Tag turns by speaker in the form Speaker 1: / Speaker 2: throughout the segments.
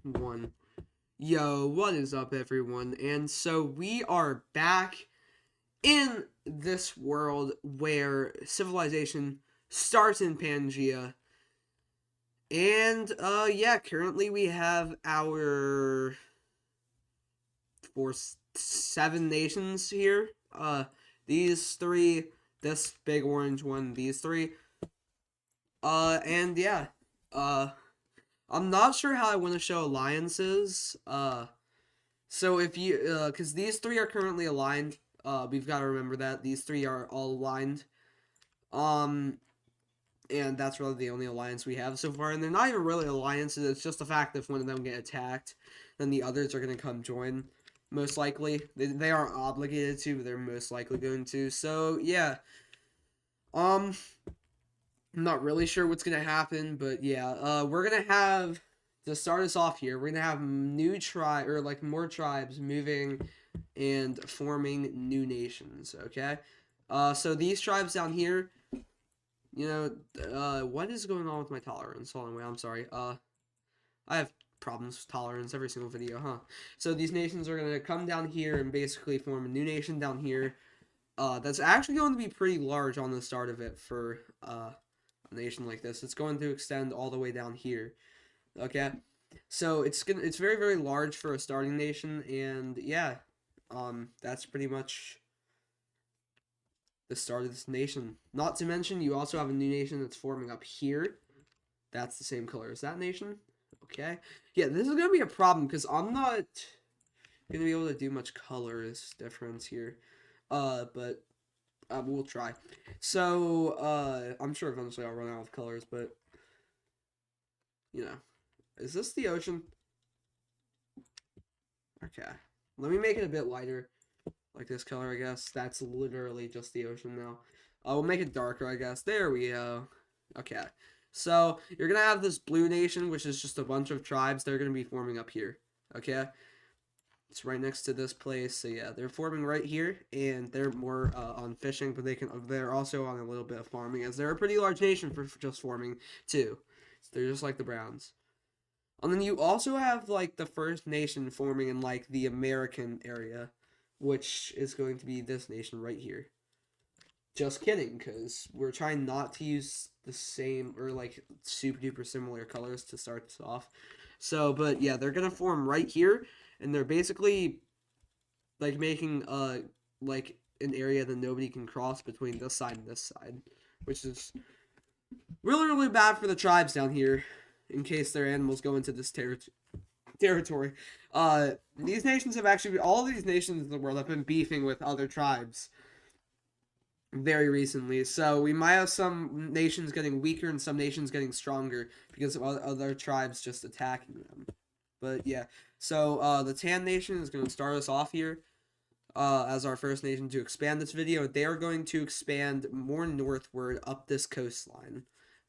Speaker 1: One. Yo, what is up, everyone? And so we are back in this world where civilization starts in Pangea. And, yeah, currently we have our four, seven nations here. These three, this big orange one, these three. And yeah, uh, I'm not sure how I want to show alliances. So if you, because these three are currently aligned, we've got to remember that these three are all aligned. Um, and that's really the only alliance we have so far. And they're not even really alliances. It's just the fact that if one of them get attacked, then the others are going to come join. Most likely, they aren't obligated to, but they're most likely going to. So yeah, um, I'm not really sure what's gonna happen, but yeah, we're gonna have to start us off here. We're gonna have new tribe or like more tribes moving and forming new nations. Okay, so these tribes down here, what is going on with my tolerance? Hold on, wait, I'm sorry. I have problems with tolerance every single video, huh? So these nations are gonna come down here and basically form a new nation down here. That's actually going to be pretty large on the start of it for a nation like this. It's going to extend all the way down here. Okay, so it's very very large for a starting nation, and yeah, that's pretty much the start of this nation. Not to mention, you also have a new nation that's forming up here. That's the same color as that nation. Okay, yeah, this is gonna be a problem because I'm not gonna be able to do much colors difference here. But we'll try. So, I'm sure eventually I'll run out of colors, but you know, is this the ocean? Okay. Let me make it a bit lighter. Like this color, I guess. That's literally just the ocean now. We'll make it darker, I guess. There we go. Okay. So, you're going to have this blue nation, which is just a bunch of tribes. They're going to be forming up here. Okay? It's right next to this place. So, yeah, they're forming right here. And they're more on fishing, but they're also on a little bit of farming, as they're a pretty large nation for just forming, too. So they're just like the Browns. And then you also have like the First Nation forming in like the American area, which is going to be this nation right here. Just kidding, because we're trying not to use the same or like super duper similar colors to start this off. So, but yeah, they're gonna form right here, and they're basically like making like an area that nobody can cross between this side and this side, which is really really bad for the tribes down here in case their animals go into this territory. These nations have actually, all these nations in the world have been beefing with other tribes very recently. So we might have some nations getting weaker and some nations getting stronger because of other tribes just attacking them. But yeah, so the Tan Nation is going to start us off here as our first nation to expand this video. They are going to expand more northward up this coastline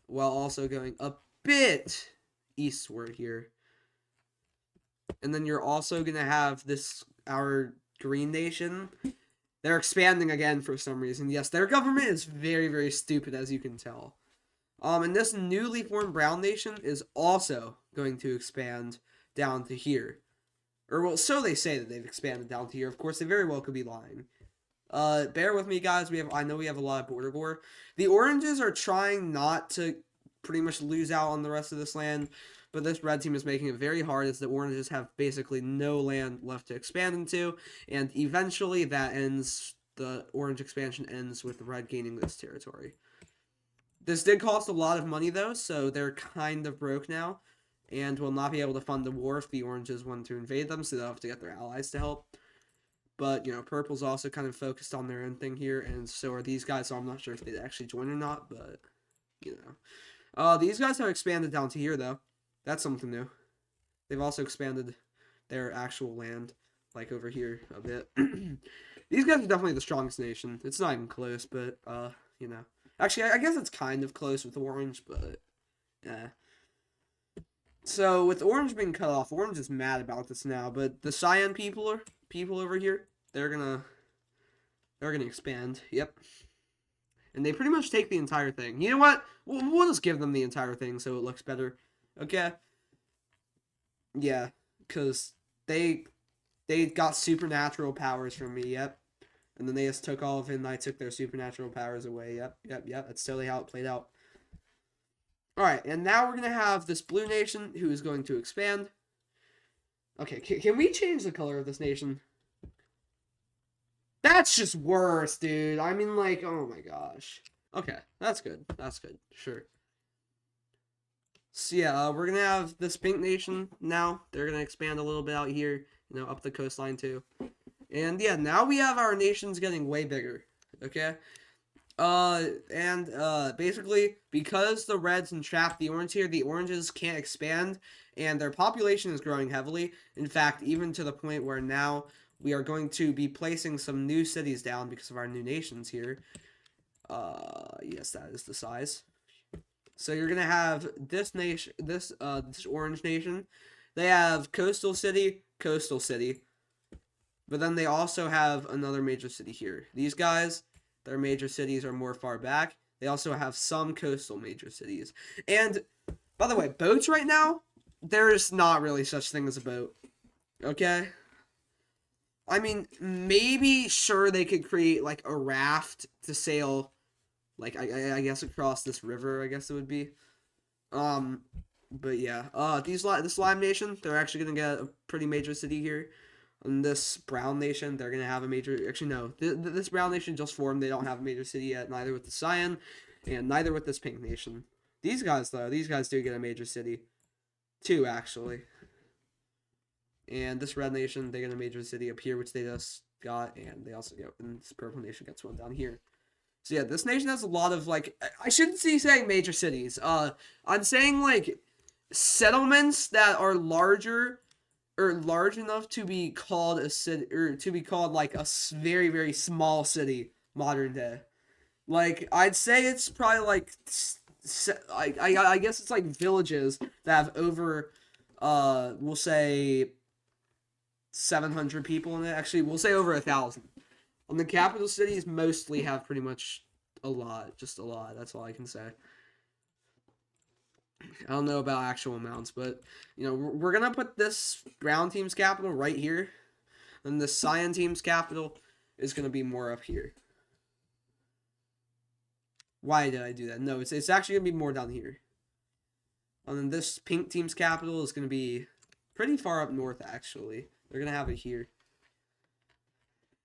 Speaker 1: while also going a bit eastward here. And then you're also going to have our Green Nation. They're expanding again for some reason. Yes, their government is very, very stupid, as you can tell. And this newly formed Brown Nation is also going to expand down to here. Or, well, so they say that they've expanded down to here. Of course, they very well could be lying. Bear with me, guys. I know we have a lot of border war. The Oranges are trying not to pretty much lose out on the rest of this land, but this red team is making it very hard as the Oranges have basically no land left to expand into, and eventually that ends, the Orange expansion ends with the red gaining this territory. This did cost a lot of money though, so they're kind of broke now, and will not be able to fund the war if the Oranges want to invade them, so they'll have to get their allies to help. But, Purple's also kind of focused on their own thing here, and so are these guys, so I'm not sure if they'd actually join or not, but, these guys have expanded down to here, though. That's something new. They've also expanded their actual land, like over here a bit. These guys are definitely the strongest nation. It's not even close, but, Actually, I guess it's kind of close with Orange, but, yeah. So, with Orange being cut off, Orange is mad about this now, but the Cyan people over here, they're gonna expand. Yep. And they pretty much take the entire thing. You know what? We'll just give them the entire thing so it looks better. Okay? Yeah, because they got supernatural powers from me. Yep. And then they just took all of it, and I took their supernatural powers away. Yep. That's totally how it played out. Alright, and now we're going to have this blue nation who is going to expand. Okay, can we change the color of this nation? That's just worse, dude. I mean, like, oh my gosh. Okay, that's good. That's good. Sure. So yeah, we're going to have this pink nation now. They're going to expand a little bit out here, up the coastline too. And yeah, now we have our nations getting way bigger. Okay? Basically, because the reds entrap the orange here, the oranges can't expand, and their population is growing heavily. In fact, even to the point where now we are going to be placing some new cities down because of our new nations here. Yes, that is the size. So you're gonna have this nation, this orange nation. They have coastal city, but then they also have another major city here. These guys, their major cities are more far back. They also have some coastal major cities. And, by the way, boats right now, there's not really such thing as a boat. Okay? I mean, maybe, sure, they could create, like, a raft to sail, like, I guess across this river, I guess it would be. But yeah. This Lime Nation, they're actually gonna get a pretty major city here. And this Brown Nation, they're going to have a major... Actually, no. This Brown Nation just formed. They don't have a major city yet. Neither with the Cyan. And neither with this Pink Nation. These guys, though. These guys do get a major city. 2, actually. And this Red Nation, they get a major city up here, which they just got. And they also get... And this Purple Nation gets one down here. So, yeah. This nation has a lot of, like... I shouldn't be saying major cities. I'm saying, like, settlements that are larger... or large enough to be called a city, or to be called like a very, very small city modern day. Like, I'd say it's probably like, I guess it's like villages that have over, we'll say 700 people in it. Actually, we'll say over 1,000. And the capital cities mostly have pretty much a lot, just a lot. That's all I can say. I don't know about actual amounts, but, we're going to put this brown team's capital right here. And the cyan team's capital is going to be more up here. Why did I do that? No, it's actually going to be more down here. And then this pink team's capital is going to be pretty far up north, actually. They're going to have it here.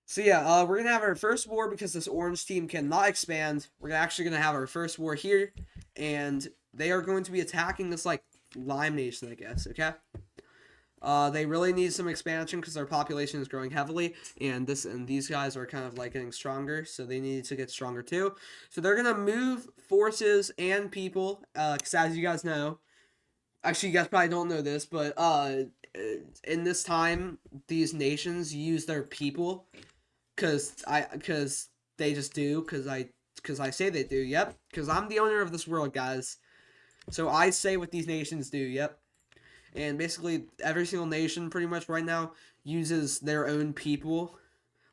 Speaker 1: So yeah, we're going to have our first war because this orange team cannot expand. We're actually going to have our first war here. And... they are going to be attacking this, like, Lime Nation, I guess, okay? They really need some expansion because their population is growing heavily, and these guys are kind of, like, getting stronger, so they need to get stronger, too. So they're going to move forces and people, because as you guys know, actually, you guys probably don't know this, but, in this time, these nations use their people, because they just do, because I say they do, yep, because I'm the owner of this world, guys. So I say what these nations do, yep. And basically, every single nation, pretty much right now, uses their own people,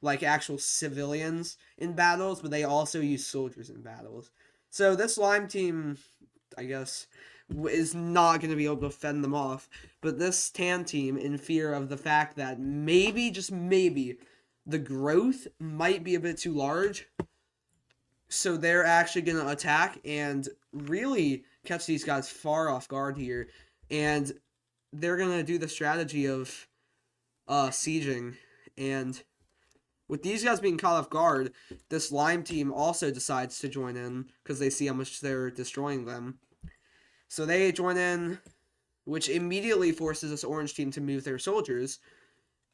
Speaker 1: like actual civilians, in battles, but they also use soldiers in battles. So this Lime team, I guess, is not going to be able to fend them off. But this Tan team, in fear of the fact that maybe, just maybe, the growth might be a bit too large, so they're actually going to attack and really catch these guys far off guard here. And they're going to do the strategy of sieging. And with these guys being caught off guard, this Lime team also decides to join in because they see how much they're destroying them. So they join in, which immediately forces this Orange team to move their soldiers.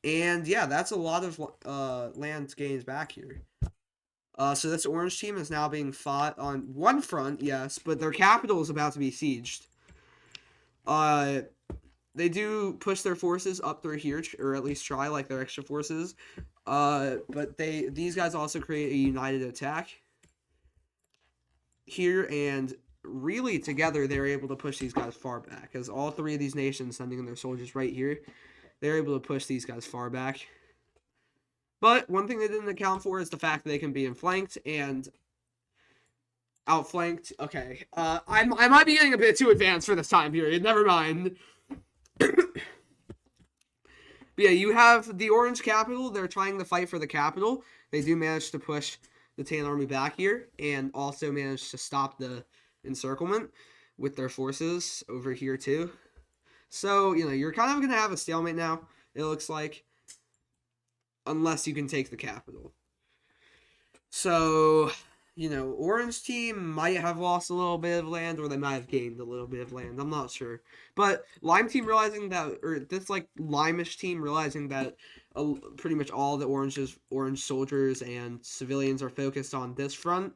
Speaker 1: And yeah, that's a lot of land gains back here. So this Orange team is now being fought on one front, yes, but their capital is about to be sieged. They do push their forces up through here, or at least try, like, their extra forces. But these guys also create a united attack here, and really together they're able to push these guys far back, as all 3 of these nations sending in their soldiers right here, they're able to push these guys far back. But one thing they didn't account for is the fact that they can be inflanked and outflanked. Okay, I might be getting a bit too advanced for this time period. Never mind. But yeah, you have the orange capital. They're trying to fight for the capital. They do manage to push the tan army back here, and also manage to stop the encirclement with their forces over here too. So, you're kind of going to have a stalemate now, it looks like, unless you can take the capital. So, orange team might have lost a little bit of land, or they might have gained a little bit of land. I'm not sure. But lime team realizing that, or this limeish team realizing that pretty much all the orange soldiers and civilians are focused on this front,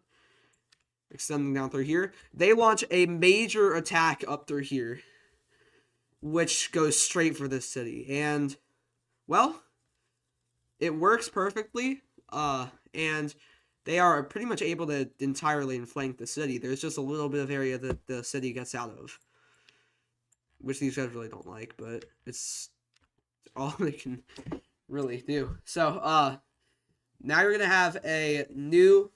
Speaker 1: extending down through here, they launch a major attack up through here, which goes straight for this city. And, well, it works perfectly, and they are pretty much able to entirely flank the city. There's just a little bit of area that the city gets out of, which these guys really don't like, but it's all they can really do. So, now you're going to have a new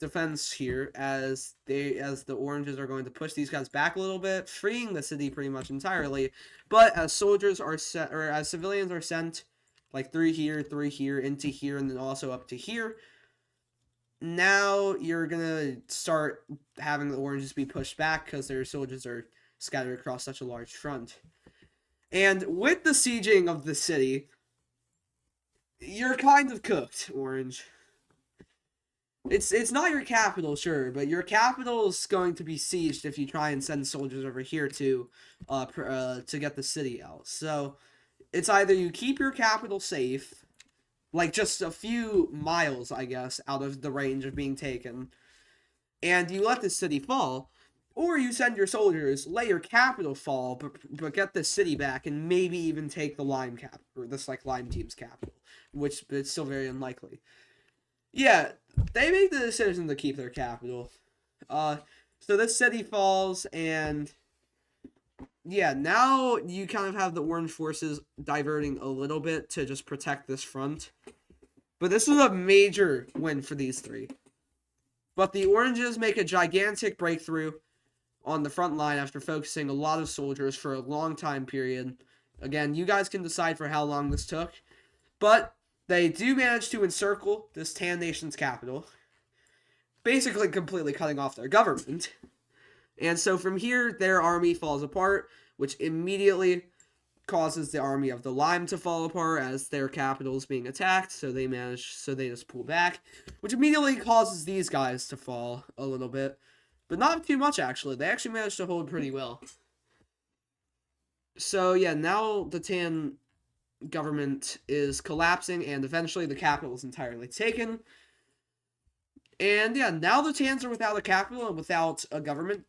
Speaker 1: defense here as the oranges are going to push these guys back a little bit, freeing the city pretty much entirely. But as soldiers are sent, or as civilians are sent, like through here, into here, and then also up to here, now you're gonna start having the oranges be pushed back because their soldiers are scattered across such a large front. And with the sieging of the city, you're kind of cooked, orange. It's not your capital, sure, but your capital is going to be sieged if you try and send soldiers over here to get the city out. So it's either you keep your capital safe, like just a few miles, I guess, out of the range of being taken, and you let the city fall, or you send your soldiers, let your capital fall, but get the city back, and maybe even take the lime team's capital, which it's still very unlikely. Yeah, they make the decision to keep their capital. So this city falls, and yeah, now you kind of have the orange forces diverting a little bit to just protect this front. But this is a major win for these three. But the oranges make a gigantic breakthrough on the front line after focusing a lot of soldiers for a long time period. Again, you guys can decide for how long this took. But they do manage to encircle this Tan Nation's capital, basically completely cutting off their government. And so from here, their army falls apart, which immediately causes the army of the Lime to fall apart as their capital is being attacked. So they just pull back, which immediately causes these guys to fall a little bit, but not too much actually. They actually managed to hold pretty well. So yeah, now the Tan government is collapsing, and eventually the capital is entirely taken. And yeah, now the Tans are without a capital and without a government.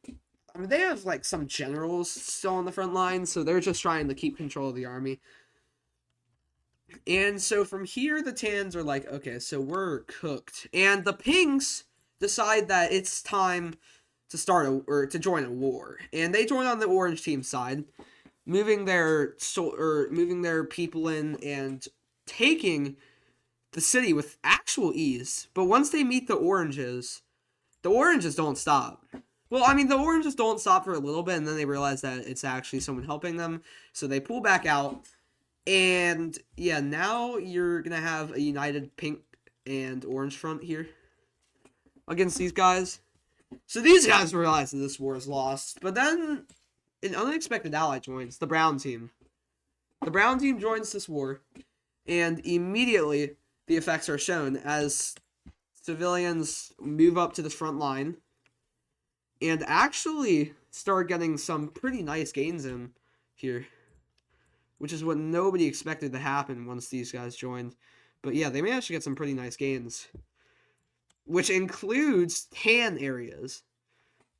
Speaker 1: I mean, they have like some generals still on the front line, so they're just trying to keep control of the army. And so from here, the Tans are like, okay, so we're cooked. And the Pinks decide that it's time to to join a war, and they join on the orange team side, moving their people in and taking the city with actual ease. But once they meet the oranges don't stop. Well, I mean, the oranges don't stop for a little bit, and then they realize that it's actually someone helping them, so they pull back out. And yeah, now you're gonna have a united pink and orange front here against these guys. So these guys realize that this war is lost, but then an unexpected ally joins, the brown team. The brown team joins this war, and immediately the effects are shown as civilians move up to the front line and actually start getting some pretty nice gains in here, which is what nobody expected to happen once these guys joined. But yeah, they managed to get some pretty nice gains, which includes tan areas.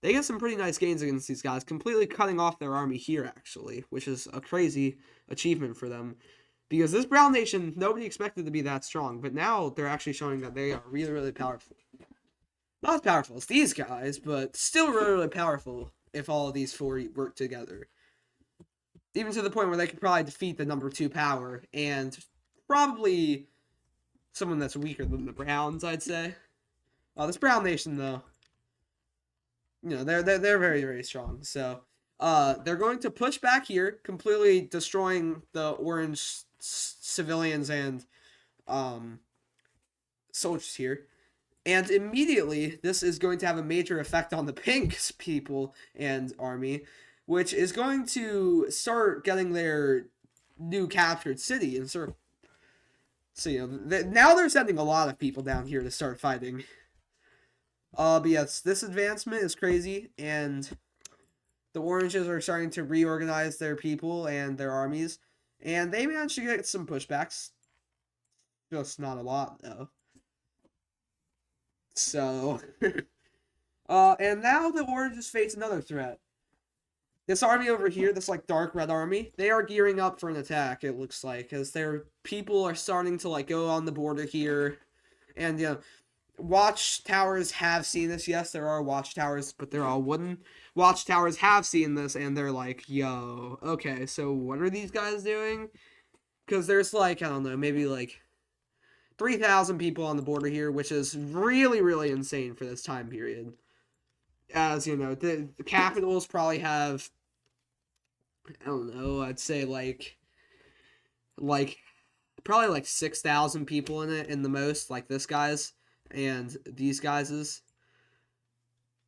Speaker 1: They get some pretty nice gains against these guys, completely cutting off their army here, actually, which is a crazy achievement for them. Because this brown nation, nobody expected to be that strong, but now they're actually showing that they are really, really powerful. Not as powerful as these guys, but still really, really powerful if all of these four work together. Even to the point where they could probably defeat the number 2 power, and probably someone that's weaker than the Browns, I'd say. This brown nation, though, they're very, very strong. So They're going to push back here, completely destroying the orange civilians and um, soldiers here. And immediately, this is going to have a major effect on the pink people and army, which is going to start getting their new captured city and sort of. So now they're sending a lot of people down here to start fighting. But yes, this advancement is crazy, and the oranges are starting to reorganize their people and their armies, and they managed to get some pushbacks. Just not a lot though. So, and now the oranges face another threat. This army over here, this like dark red army, they are gearing up for an attack. It looks like, as their people are starting to like go on the border here, and watchtowers have seen this. Yes, there are watchtowers, but they're all wooden. Watchtowers have seen this, and they're like, "Yo, okay, so what are these guys doing?" Because there's like, I don't know, maybe like 3,000 people on the border here, which is really, really insane for this time period. As you know, the capitals probably have, I don't know, I'd say like probably like 6,000 people in it in the most, like this guy's and these guys's.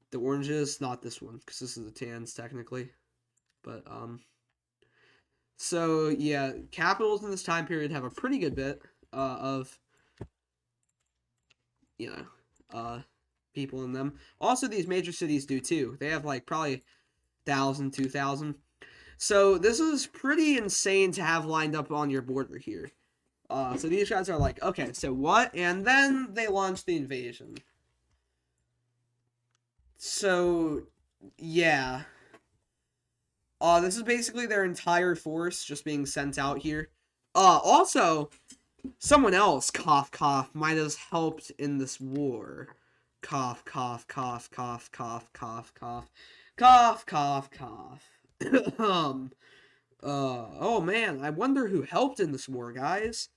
Speaker 1: The oranges, not this one, because this is the tans technically. But so yeah, capitals in this time period have a pretty good bit of people in them. Also, these major cities do too. They have like probably 1,000, 2,000. So this is pretty insane to have lined up on your border here. So these guys are like, okay, so what? And then they launch the invasion. So, yeah. This is basically their entire force just being sent out here. Also, someone else, cough, cough, might have helped in this war. Cough, cough, cough, cough, cough, cough, cough, cough, cough, cough. Oh man, I wonder who helped in this war, guys.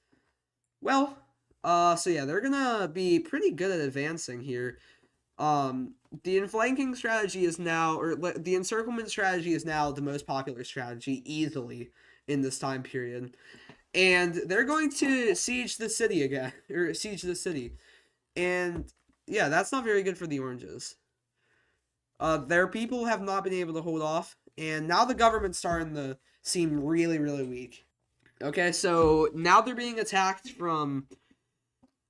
Speaker 1: Well, so yeah, they're gonna be pretty good at advancing here. The inflanking strategy is now, or the encirclement strategy is now the most popular strategy easily in this time period. And they're going to siege the city again, or siege the city. And yeah, that's not very good for the oranges. Their people have not been able to hold off, and now the government's starting to seem really, really weak. Okay, so now they're being attacked from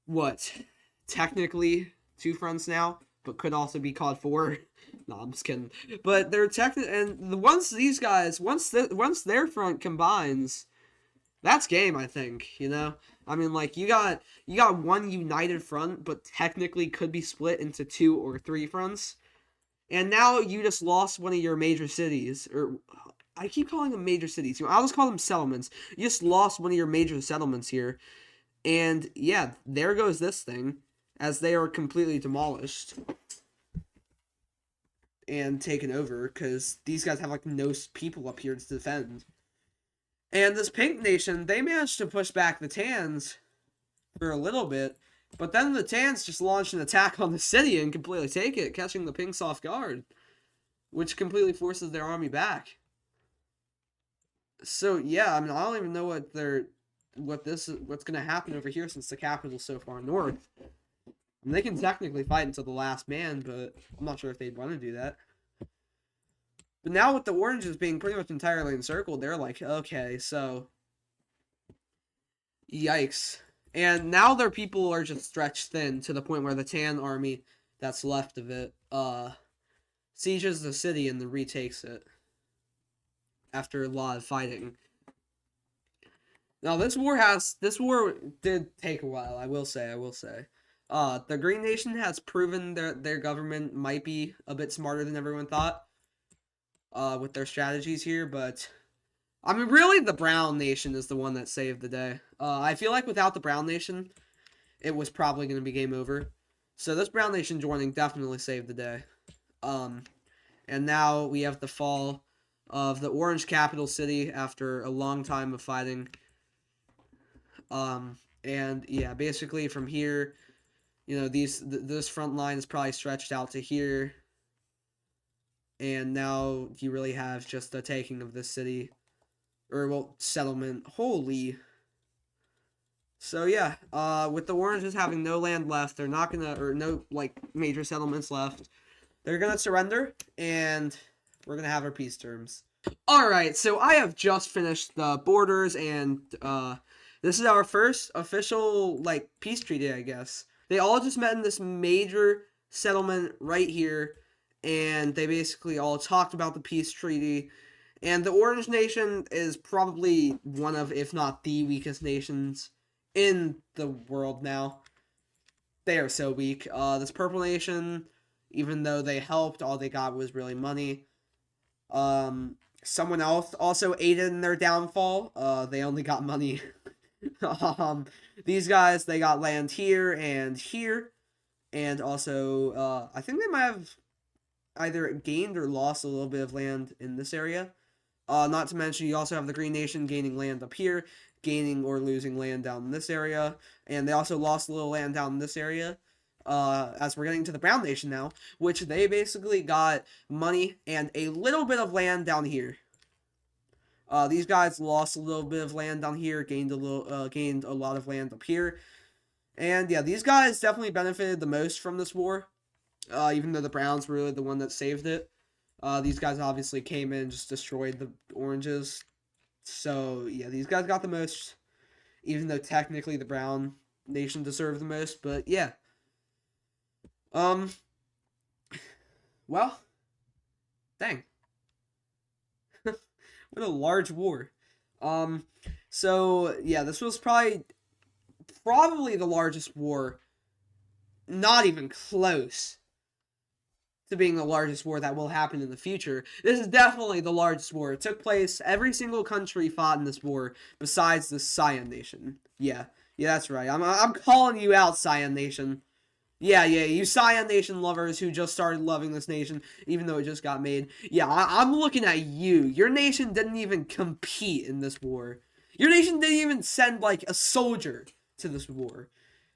Speaker 1: what? Technically, two fronts now, but could also be called four. No, I'm just kidding. But they're and once these guys, once their front combines, that's game. I think I mean, like you got one united front, but technically could be split into 2 or 3 fronts. And now you just lost one of your major cities, or I keep calling them major cities. I'll just call them settlements. You just lost one of your major settlements here. And yeah, there goes this thing, as they are completely demolished and taken over, because these guys have like no people up here to defend. And this pink nation, they managed to push back the tans for a little bit, but then the tans just launched an attack on the city and completely take it, catching the pinks off guard, which completely forces their army back. So yeah, I mean, I don't even know what's gonna happen over here, since the capital's so far north. I mean, they can technically fight until the last man, but I'm not sure if they'd want to do that. But now with the oranges being pretty much entirely encircled, they're like, okay, so yikes. And now their people are just stretched thin to the point where the tan army that's left of it sieges the city and then retakes it after a lot of fighting. Now this war did take a while, I will say. The Green Nation has proven their government might be a bit smarter than everyone thought with their strategies here, but I mean, really, the Brown Nation is the one that saved the day. I feel like without the Brown Nation, it was probably going to be game over. So this Brown Nation joining definitely saved the day. And now we have the fall of the Orange capital city after a long time of fighting. And yeah, basically from here, this front line is probably stretched out to here. and now you really have just the taking of this city, or well, settlement. Holy. So yeah, with the oranges having no land left, they're not gonna, or no like major settlements left. They're gonna surrender, and we're gonna have our peace terms. All right, so I have just finished the borders, and this is our first official like peace treaty, I guess. They all just met in this major settlement right here, and they basically all talked about the peace treaty. And the Orange Nation is probably one of, if not the weakest nations in the world now. They are so weak. This Purple Nation, even though they helped, all they got was really money. Someone else also aided in their downfall. They only got money. These guys, they got land here, and also, I think they might have either gained or lost a little bit of land in this area. Not to mention, you also have the Green Nation gaining land up here, gaining or losing land down in this area, and they also lost a little land down in this area. As we're getting to the Brown Nation now, which they basically got money and a little bit of land down here. These guys lost a little bit of land down here, gained a lot of land up here, and yeah, these guys definitely benefited the most from this war. Even though the Browns were really the one that saved it. These guys obviously came in and just destroyed the Oranges. So, yeah, these guys got the most, even though technically the Brown Nation deserved the most, but yeah. Well, dang. What a large war. So, yeah, this was probably the largest war, not even close to being the largest war that will happen in the future. This is definitely the largest war. It took place, every single country fought in this war besides the Cyan Nation. Yeah, that's right. I'm calling you out, Cyan Nation. Yeah, you Cyan Nation lovers who just started loving this nation, even though it just got made. Yeah, I'm looking at you. Your nation didn't even compete in this war. Your nation didn't even send, like, a soldier to this war.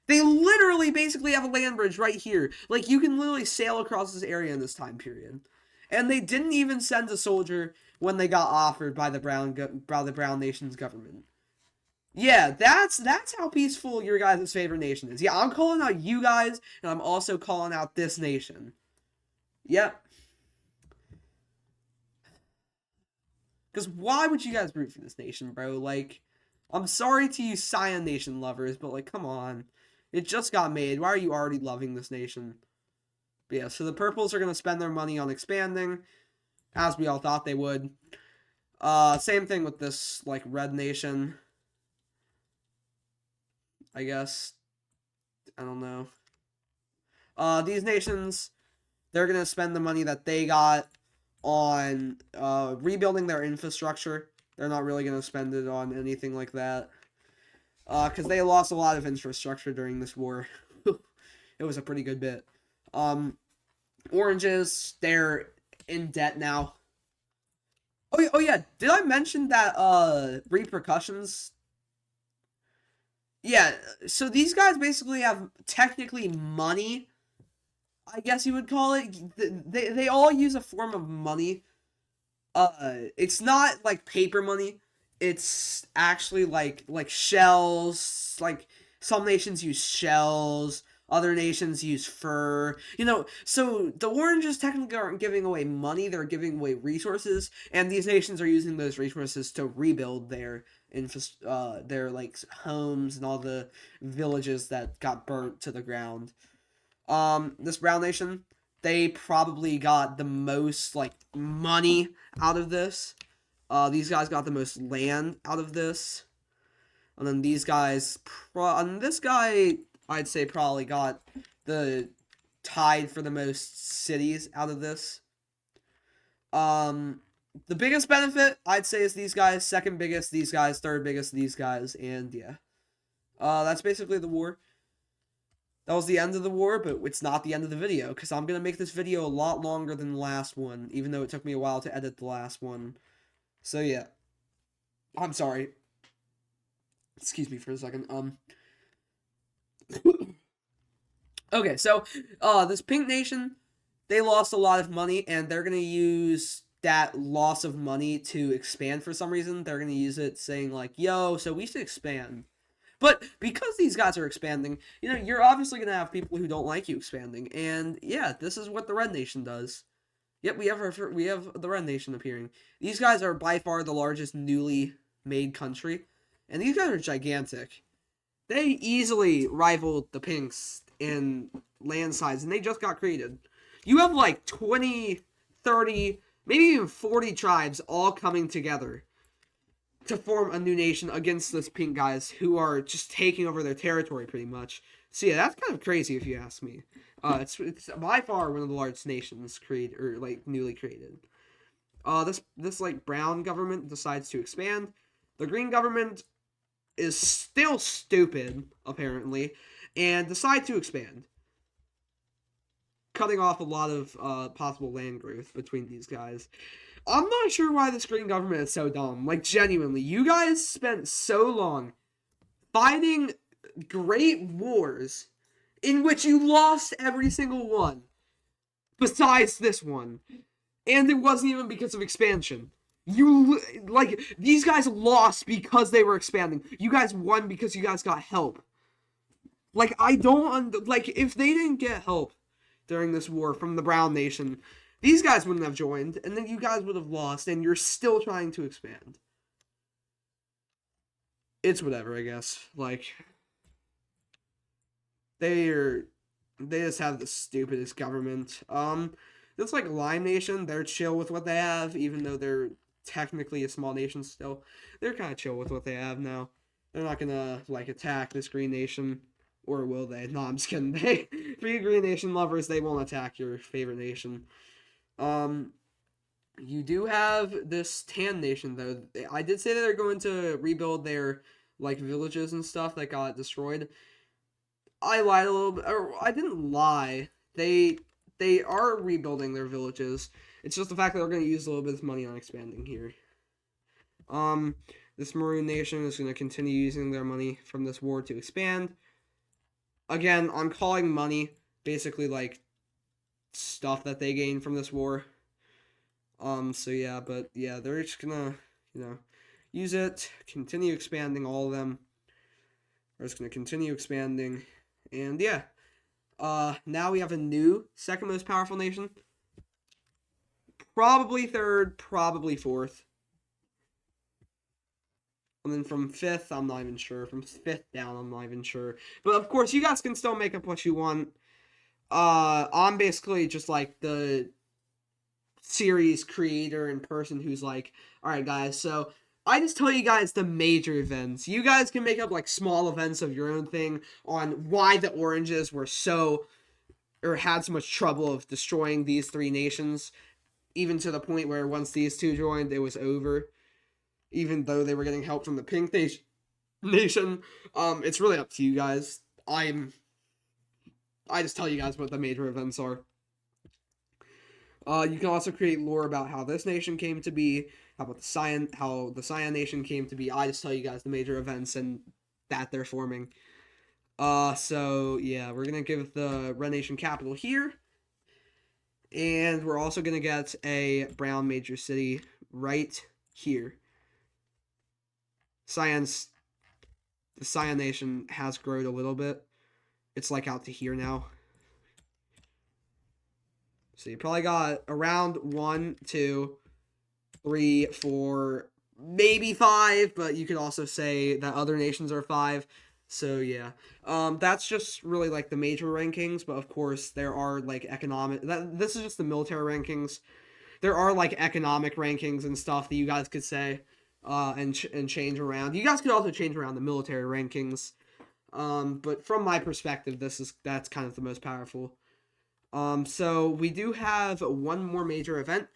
Speaker 1: They literally basically have a land bridge right here. Like, you can literally sail across this area in this time period. And they didn't even send a soldier when they got offered by the Brown Nation's government. Yeah, that's how peaceful your guys' favorite nation is. Yeah, I'm calling out you guys, and I'm also calling out this nation. Yep. Because why would you guys root for this nation, bro? Like, I'm sorry to you Cyan Nation lovers, but, like, come on. It just got made. Why are you already loving this nation? But yeah, so the purples are going to spend their money on expanding, as we all thought they would. Same thing with this, like, red nation. I guess. I don't know. These nations, they're going to spend the money that they got on rebuilding their infrastructure. They're not really going to spend it on anything like that. Because they lost a lot of infrastructure during this war. It was a pretty good bit. Oranges, they're in debt now. Oh yeah, did I mention that repercussions? Yeah, so these guys basically have technically money, I guess you would call it. They all use a form of money. It's not like paper money. It's actually like shells. Like, some nations use shells, other nations use fur. You know, so the oranges technically aren't giving away money, they're giving away resources, and these nations are using those resources to rebuild their like homes and all the villages that got burnt to the ground. This Brown Nation, they probably got the most like money out of this. These guys got the most land out of this. And then these guys, and this guy, I'd say probably got the tied for the most cities out of this. The biggest benefit, I'd say, is these guys. Second biggest, these guys. Third biggest, these guys. And yeah. That's basically the war. That was the end of the war, but it's not the end of the video, because I'm going to make this video a lot longer than the last one, even though it took me a while to edit the last one. So yeah. I'm sorry. Excuse me for a second. Okay, so, this Pink Nation, they lost a lot of money, and they're gonna use that loss of money to expand for some reason. They're gonna use it saying like, "Yo, so we should expand." But because these guys are expanding, you're obviously gonna have people who don't like you expanding, and yeah, this is what the Red Nation does. Yep, we have the Red Nation appearing. These guys are by far the largest newly made country, and these guys are gigantic. They easily rivaled the Pinks in land size, and they just got created. You have like 20, 30, maybe even 40 tribes all coming together to form a new nation against this Pink guys who are just taking over their territory pretty much. So yeah, that's kind of crazy if you ask me. It's by far one of the largest nations created or like newly created. This like brown government decides to expand. The green government is still stupid apparently, and decide to expand, cutting off a lot of possible land growth between these guys. I'm not sure why this green government is so dumb. Like, genuinely, you guys spent so long fighting great wars in which you lost every single one, besides this one. And it wasn't even because of expansion. These guys lost because they were expanding. You guys won because you guys got help. Like, if they didn't get help during this war from the Brown Nation, these guys wouldn't have joined, and then you guys would have lost, and you're still trying to expand. It's whatever, I guess. Like, they just have the stupidest government. It's like Lime Nation, they're chill with what they have, even though they're technically a small nation still. They're kind of chill with what they have now. They're not gonna, like, attack this Green Nation. Or will they? No, I'm just kidding. For you Green Nation lovers, they won't attack your favorite nation. You do have this Tan Nation, though. I did say that they're going to rebuild their, like, villages and stuff that got destroyed. I lied a little bit. Or, I didn't lie. They are rebuilding their villages. It's just the fact that they're going to use a little bit of money on expanding here. This Maroon Nation is going to continue using their money from this war to expand. Again, I'm calling money basically like stuff that they gain from this war. So yeah, but yeah, they're just gonna, use it, continue expanding all of them. They're just gonna continue expanding, and yeah. Now we have a new second most powerful nation. Probably third, probably fourth. And then from fifth, I'm not even sure. From fifth down, I'm not even sure. But of course, you guys can still make up what you want. I'm basically just like the series creator and person who's like, alright guys, so I just tell you guys the major events. You guys can make up like small events of your own thing on why the oranges were had so much trouble of destroying these three nations. Even to the point where once these two joined, it was over. Even though they were getting help from the Pink Nation. It's really up to you guys. I just tell you guys what the major events are. You can also create lore about how this nation came to be, how the Cyan Nation came to be. I just tell you guys the major events and that they're forming. So yeah, we're gonna give the Red Nation capital here. And we're also gonna get a brown major city right here. The Cyan Nation has grown a little bit. It's like out to here now. So you probably got around 1, 2, 3, 4, maybe 5, but you could also say that other nations are 5. So yeah, that's just really like the major rankings, but of course there are like this is just the military rankings. There are like economic rankings and stuff that you guys could say. And change around. You guys could also change around the military rankings. But from my perspective, that's kind of the most powerful. So we do have one more major event.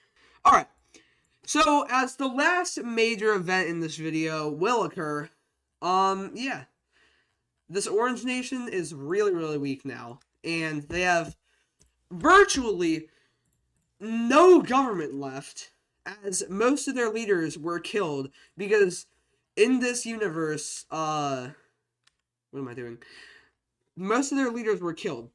Speaker 1: Alright. So as the last major event in this video will occur, yeah. This Orange Nation is really, really weak now. And they have virtually no government left, as most of their leaders were killed, because in this universe, what am I doing? Most of their leaders were killed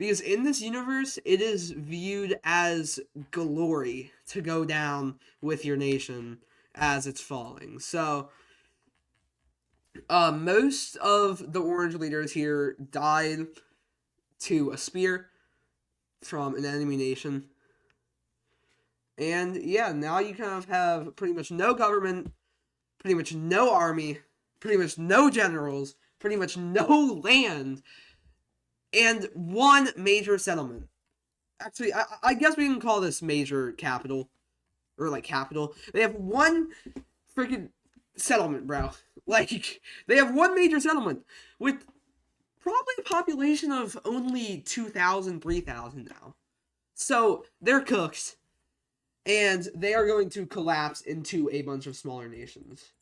Speaker 1: Because in this universe, it is viewed as glory to go down with your nation as it's falling. So, most of the orange leaders here died to a spear from an enemy nation. And yeah, now you kind of have pretty much no government, pretty much no army, pretty much no generals, pretty much no land, and one major settlement. Actually, I guess we can call this major capital, or like capital. They have one freaking settlement, bro. Like, they have one major settlement with probably a population of only 2,000, 3,000 now. So, they're cooked. And they are going to collapse into a bunch of smaller nations.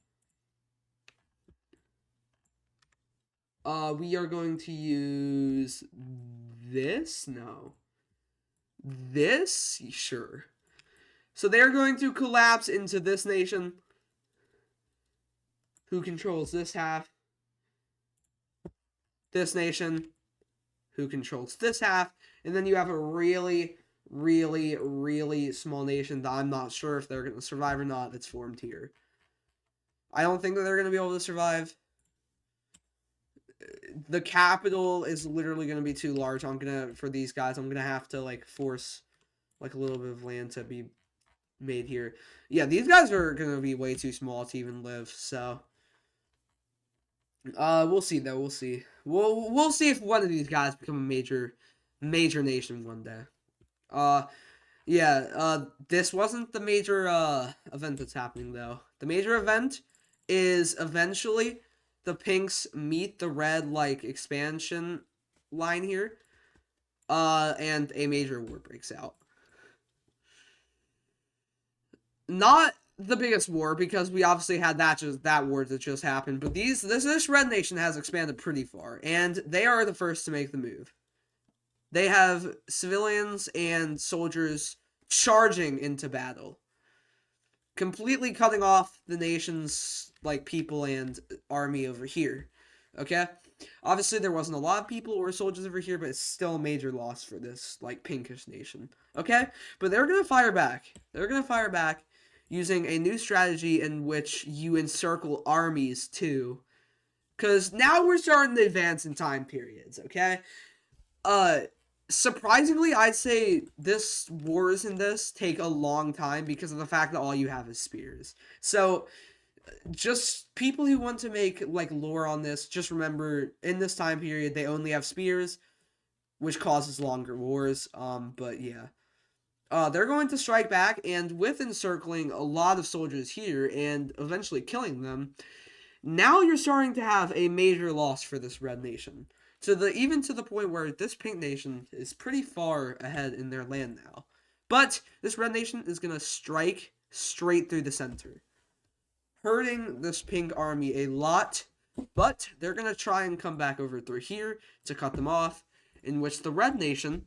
Speaker 1: We are going to use this? No. This? Sure. So they're going to collapse into this nation. Who controls this half? This nation. Who controls this half? And then you have a really, really small nation that I'm not sure if they're going to survive or not that's formed here. I don't think that they're going to be able to survive. The capital is literally going to be too large. For these guys, I'm going to have to, like, force, like, a little bit of land to be made here. Yeah, these guys are going to be way too small to even live, so. We'll see, though. We'll see. We'll see if one of these guys become a major nation one day. This wasn't the major, event that's happening, though. The major event is eventually the pinks meet the red, like, expansion line here. And a major war breaks out. Not the biggest war, because we obviously had that war that just happened, but this red nation has expanded pretty far, and they are the first to make the move. They have civilians and soldiers charging into battle, completely cutting off the nation's, like, people and army over here. Okay? Obviously, there wasn't a lot of people or soldiers over here, but it's still a major loss for this, like, pinkish nation. Okay? But they're gonna fire back. They're gonna fire back using a new strategy in which you encircle armies, too. Because now we're starting to advance in time periods, okay? Surprisingly, I'd say this wars in this take a long time because of the fact that all you have is spears. So, just people who want to make, like, lore on this, just remember, in this time period, they only have spears, which causes longer wars, but yeah. They're going to strike back, and with encircling a lot of soldiers here, and eventually killing them, now you're starting to have a major loss for this red nation. Even to the point where this pink nation is pretty far ahead in their land now. But this red nation is going to strike straight through the center, hurting this pink army a lot, but they're going to try and come back over through here to cut them off, in which the red nation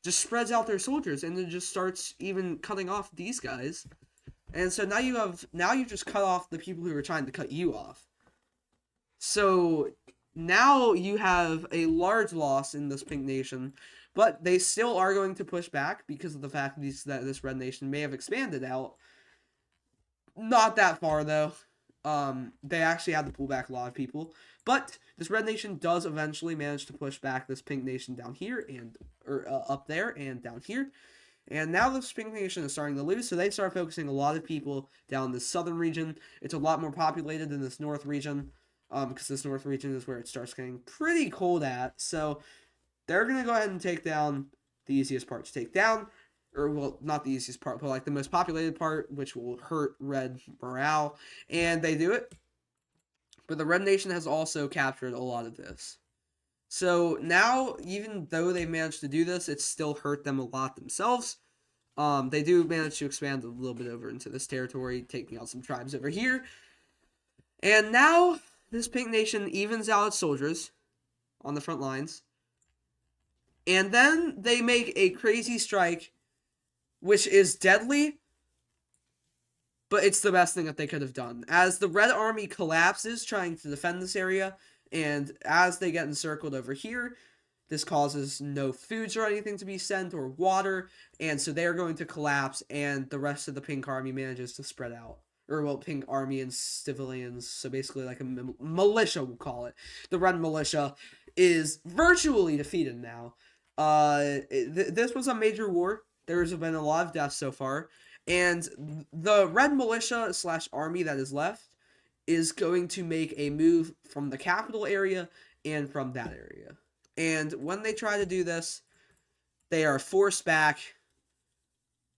Speaker 1: just spreads out their soldiers and then just starts even cutting off these guys. And so now you just cut off the people who are trying to cut you off. So now you have a large loss in this pink nation, but they still are going to push back because of the fact that this red nation may have expanded out. Not that far, though. They actually had to pull back a lot of people. But this red nation does eventually manage to push back this pink nation down here, up there and down here. And now this pink nation is starting to lose, so they start focusing a lot of people down this southern region. It's a lot more populated than this north region, because this north region is where it starts getting pretty cold at. So they're going to go ahead and take down the easiest part to take down. Or, well, not the easiest part, but, like, the most populated part, which will hurt red morale. And they do it. But the red nation has also captured a lot of this. So now, even though they managed to do this, it still hurt them a lot themselves. They do manage to expand a little bit over into this territory, taking out some tribes over here. And now, this pink nation evens out its soldiers on the front lines. And then they make a crazy strike, which is deadly, but it's the best thing that they could have done. As the red army collapses trying to defend this area, and as they get encircled over here, This causes no foods or anything to be sent or water, and so they're going to collapse, and the rest of the Pink Army manages to spread out. Or, well, Pink Army and civilians, so basically like a militia, we'll call it. The Red Militia is virtually defeated now. This was a major war. There's been a lot of deaths so far, and the Red Militia / army that is left is going to make a move from the capital area and from that area. And when they try to do this, they are forced back,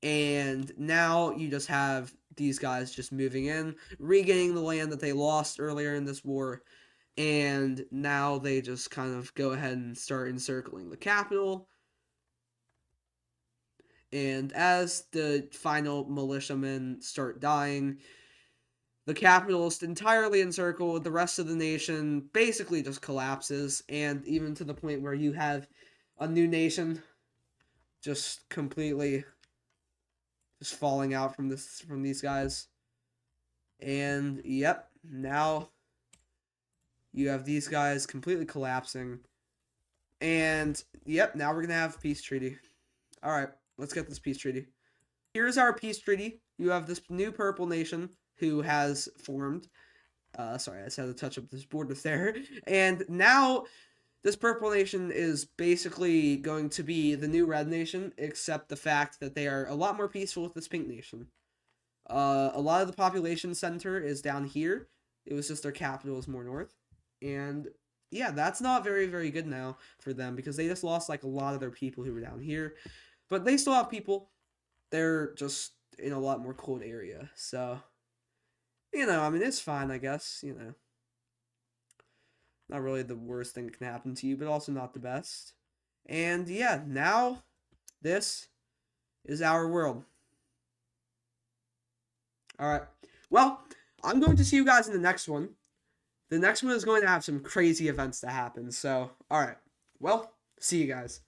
Speaker 1: and now you just have these guys just moving in, regaining the land that they lost earlier in this war, and now they just kind of go ahead and start encircling the capital. And as the final militiamen start dying, the capital is entirely encircled. The rest of the nation basically just collapses, and even to the point where you have a new nation just completely just falling out from these guys. And yep, now you have these guys completely collapsing. And yep, now we're gonna have peace treaty. All right, let's get this peace treaty. Here's our peace treaty. You have this new purple nation who has formed. Sorry, I just had to touch up this border there. And now this purple nation is basically going to be the new red nation, except the fact that they are a lot more peaceful with this pink nation. A lot of the population center is down here. It was just their capital is more north. And yeah, that's not very, very good now for them because they just lost like a lot of their people who were down here. But they still have people. They're just in a lot more cold area. So, you know, I mean, it's fine, I guess, you know. Not really the worst thing that can happen to you, but also not the best. And yeah, now this is our world. Alright, well, I'm going to see you guys in the next one. The next one is going to have some crazy events to happen, so, alright, well, see you guys.